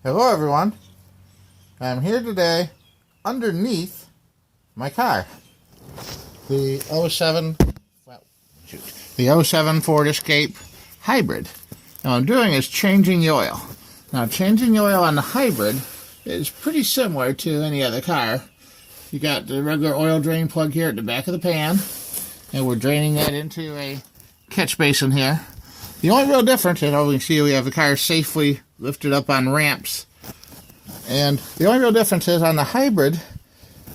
Hello everyone, I'm here today underneath my car. The '07 Ford Escape Hybrid. Now what I'm doing is changing the oil. Now changing the oil on the hybrid is pretty similar to any other car. You got the regular oil drain plug here at the back of the pan, and we're draining that into a catch basin here. The only real difference is, we see we have the car safely lifted up on ramps. And the only real difference is on the hybrid,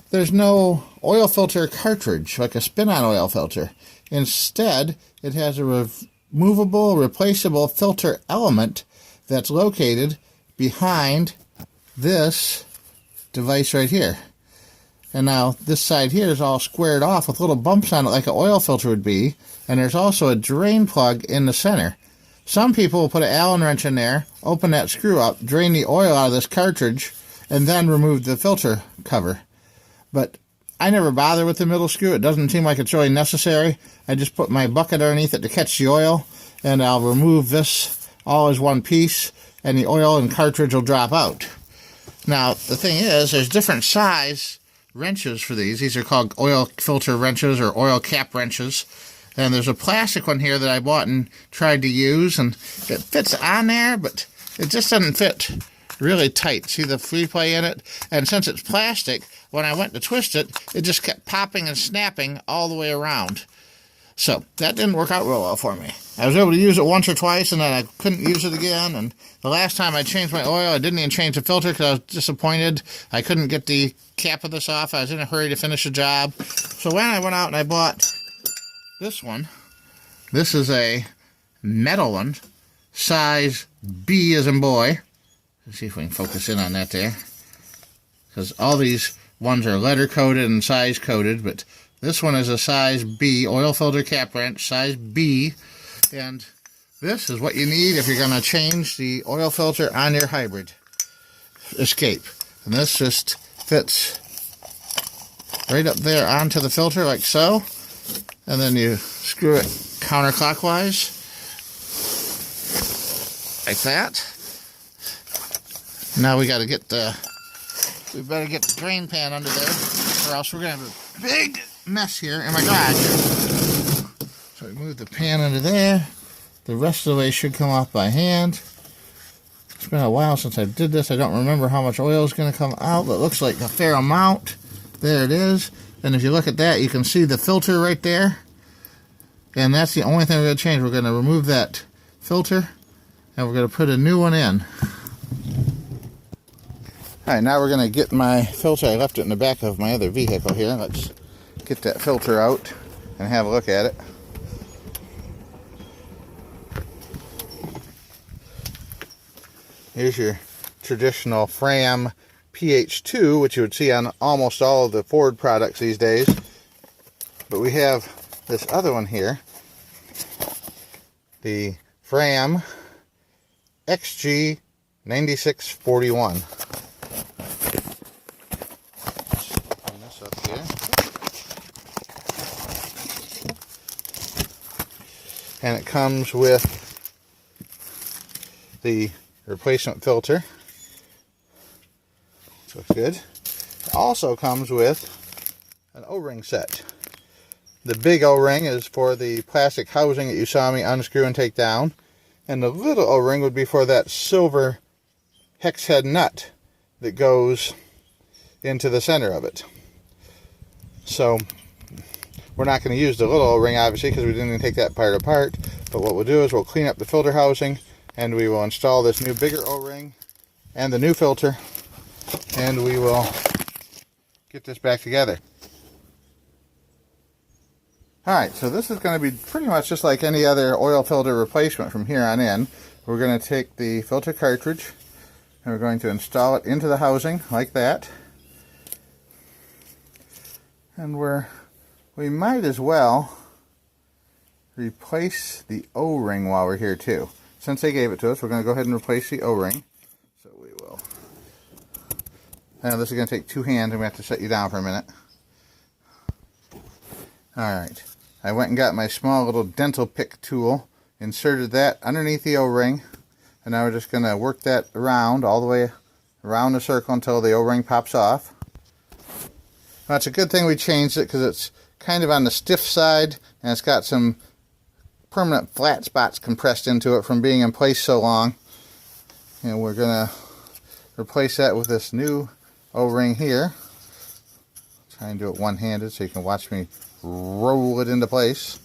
there's no oil filter cartridge, like a spin-on oil filter. Instead, it has a removable, replaceable filter element that's located behind this device right here. And now this side here is all squared off with little bumps on it like an oil filter would be. And there's also a drain plug in the center. Some people will put an Allen wrench in there, open that screw up, drain the oil out of this cartridge, and then remove the filter cover. But I never bother with the middle screw. It doesn't seem like it's really necessary. I just put my bucket underneath it to catch the oil, and I'll remove this all as one piece, and the oil and cartridge will drop out. Now, the thing is, there's different size wrenches for these. These are called oil filter wrenches or oil cap wrenches. And there's a plastic one here that I bought and tried to use, and it fits on there, but it just doesn't fit really tight. See the free play in it? And since it's plastic, when I went to twist it, it just kept popping and snapping all the way around. So that didn't work out real well for me. I was able to use it once or twice, and then I couldn't use it again. And the last time I changed my oil, I didn't even change the filter because I was disappointed. I couldn't get the cap of this off. I was in a hurry to finish the job. So when I went out and I bought this one, this is a metal one, size B as in boy. Let's see if we can focus in on that there. Because all these ones are letter coated and size coded, but this one is a size B, oil filter cap wrench, size B. And this is what you need if you're going to change the oil filter on your hybrid Escape. And this just fits right up there onto the filter like so. And then you screw it counterclockwise, like that. Now we better get the drain pan under there, or else we're gonna have a big mess here in my garage. So we move the pan under there. The rest of the way should come off by hand. It's been a while since I did this. I don't remember how much oil is gonna come out, but it looks like a fair amount. There it is. And if you look at that, you can see the filter right there. And that's the only thing we're going to change. We're going to remove that filter, and we're going to put a new one in. Alright, now we're going to get my filter. I left it in the back of my other vehicle here. Let's get that filter out and have a look at it. Here's your traditional Fram PH2, which you would see on almost all of the Ford products these days. But we have this other one here, the Fram XG 9641. Open this up here. And it comes with the replacement filter. Looks good. It also comes with an O-ring set. The big O-ring is for the plastic housing that you saw me unscrew and take down. And the little O-ring would be for that silver hex head nut that goes into the center of it. So we're not going to use the little O-ring obviously because we didn't even take that part apart. But what we'll do is we'll clean up the filter housing, and we will install this new bigger O-ring and the new filter, and we will get this back together. Alright, so this is going to be pretty much just like any other oil filter replacement from here on in. We're going to take the filter cartridge and we're going to install it into the housing like that. And we might as well replace the O-ring while we're here too. Since they gave it to us, we're going to go ahead and replace the O-ring. So we will. Now this is going to take two hands. I'm going to have to set you down for a minute. Alright. I went and got my small little dental pick tool, inserted that underneath the O-ring. And now we're just going to work that around, all the way around the circle until the O-ring pops off. Now, it's a good thing we changed it because it's kind of on the stiff side and it's got some permanent flat spots compressed into it from being in place so long. And we're going to replace that with this new O-ring here. Try and do it one-handed so you can watch me roll it into place.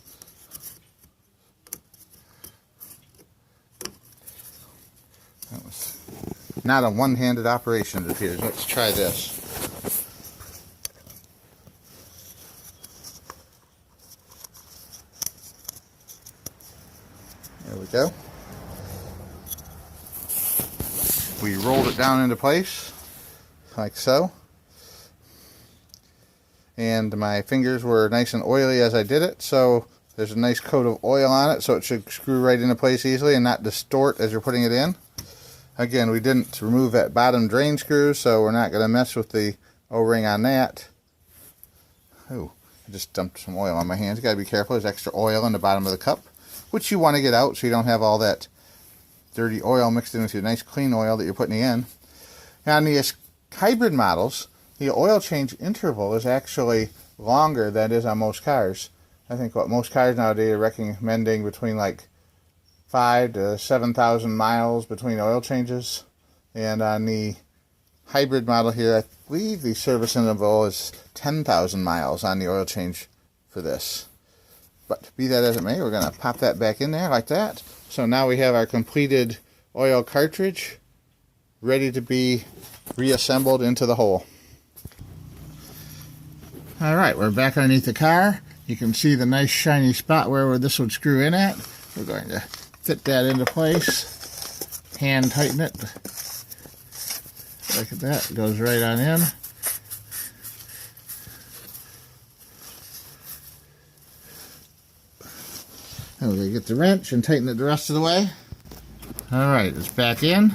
That was not a one-handed operation, it appears. Let's try this. There we go. We rolled it down into place, like so. And my fingers were nice and oily as I did it, so there's a nice coat of oil on it, so it should screw right into place easily and not distort as you're putting it in. Again, we didn't remove that bottom drain screw, so we're not going to mess with the O-ring on that. Oh, I just dumped some oil on my hands. You got to be careful. There's extra oil in the bottom of the cup, which you want to get out so you don't have all that dirty oil mixed in with your nice clean oil that you're putting in. Now, on the hybrid models, the oil change interval is actually longer than it is on most cars. I think what most cars nowadays are recommending between like 5,000 to 7,000 miles between oil changes. And on the hybrid model here, I believe the service interval is 10,000 miles on the oil change for this. But be that as it may, we're going to pop that back in there like that. So now we have our completed oil cartridge ready to be reassembled into the hole. Alright, we're back underneath the car. You can see the nice shiny spot where this would screw in at. We're going to fit that into place. Hand tighten it. Look at that, it goes right on in. And we're going to get the wrench and tighten it the rest of the way. Alright, it's back in.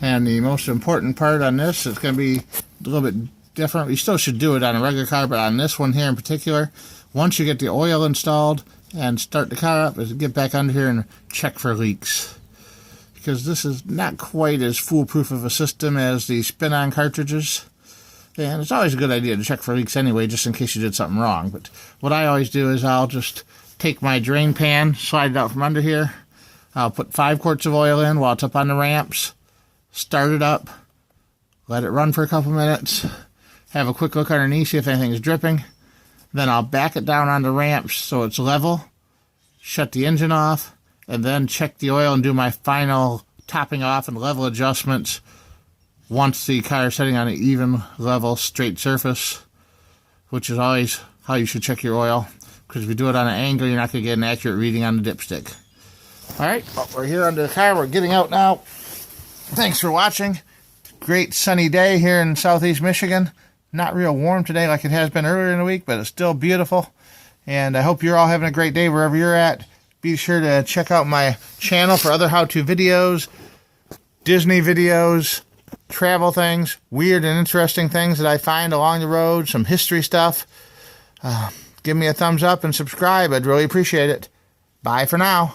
And the most important part on this, it's going to be a little bit different. You still should do it on a regular car, but on this one here in particular, once you get the oil installed and start the car up, is get back under here and check for leaks. Because this is not quite as foolproof of a system as the spin-on cartridges. And it's always a good idea to check for leaks anyway, just in case you did something wrong. But what I always do is I'll just take my drain pan, slide it out from under here. I'll put 5 quarts of oil in while it's up on the ramps. Start it up. Let it run for a couple minutes. Have a quick look underneath, see if anything is dripping. Then I'll back it down on the ramps so it's level. Shut the engine off. And then check the oil and do my final topping off and level adjustments once the car is sitting on an even, level, straight surface, which is always how you should check your oil, because if you do it on an angle, you're not going to get an accurate reading on the dipstick. Alright, well, we're here under the car. We're getting out now. Thanks for watching. Great sunny day here in southeast Michigan. Not real warm today like it has been earlier in the week, but it's still beautiful. And I hope you're all having a great day wherever you're at. Be sure to check out my channel for other how-to videos, Disney videos, travel things, weird and interesting things that I find along the road, some history stuff. Give me a thumbs up and subscribe. I'd really appreciate it. Bye for now.